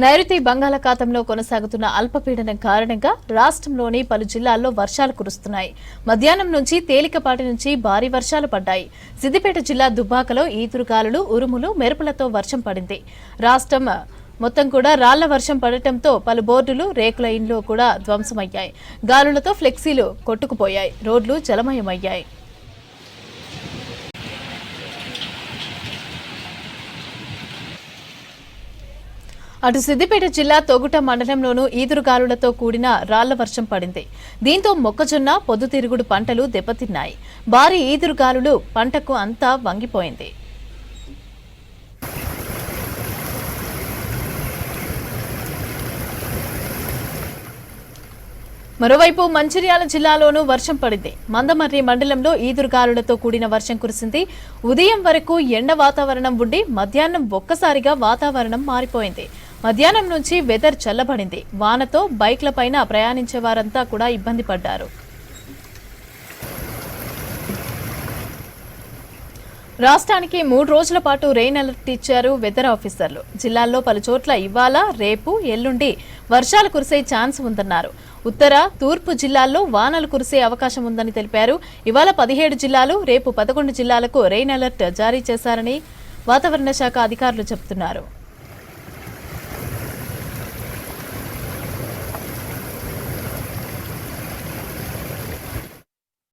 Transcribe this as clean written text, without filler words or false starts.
నైరుతి బంగాళాఖాతంలో కొనసాగుతున్న అల్పపీడనం కారణంగా రాష్ట్రంలోని పలు జిల్లాల్లో వర్షాలు కురుస్తున్నాయి. మధ్యాహ్నం నుంచి తేలికపాటి నుంచి భారీ వర్షాలు పడ్డాయి. సిద్దిపేట జిల్లా దుబ్బాకలో ఈదురుగాలులు, ఉరుములు, మెరుపులతో వర్షం పడింది. రాష్ట్రం మొత్తం కూడా రాళ్ల వర్షం పడటంతో పలు బోర్డులు, రేకుల ఇండ్లు కూడా ధ్వంసమయ్యాయి. గాలులతో ఫ్లెక్సీలు కొట్టుకుపోయాయి. రోడ్లు జలమయమయ్యాయి. అటు సిద్దిపేట జిల్లా తొగుట మండలంలోనూ ఈదురుగాలులతో కూడిన రాళ్ల వర్షం పడింది. దీంతో మొక్కజొన్న, పొద్దుతిరుగుడు పంటలు దెబ్బతిన్నాయి. భారీ ఈదురుగాలులు పంటకు అంతా వంగిపోయింది. మరోవైపు మంచిర్యాల జిల్లాలోనూ వర్షం పడింది. మందమర్రి మండలంలో ఈదురుగాలులతో కూడిన వర్షం కురిసింది. ఉదయం వరకు ఎండ వాతావరణం ఉండి మధ్యాహ్నం ఒక్కసారిగా వాతావరణం మారిపోయింది. మధ్యాహ్నం నుంచి వెదర్ చల్లబడింది. వానతో బైక్లపైన ప్రయాణించే వారంతా కూడా ఇబ్బంది పడ్డారు. రాష్ట్రానికి 3 రోజుల పాటు రెయిన్ అలర్ట్ ఇచ్చారు వెదర్ ఆఫీసర్లు. జిల్లాల్లో పలు చోట్ల ఇవాళ, రేపు, ఎల్లుండి వర్షాలు కురిసే ఛాన్స్ ఉందన్నారు. ఉత్తర, తూర్పు జిల్లాల్లో వానలు కురిసే అవకాశం ఉందని తెలిపారు. ఇవాళ 17 జిల్లాలు, రేపు 11 జిల్లాలకు రెయిన్ అలర్ట్ జారీ చేశారని వాతావరణ శాఖ అధికారులు చెబుతున్నారు.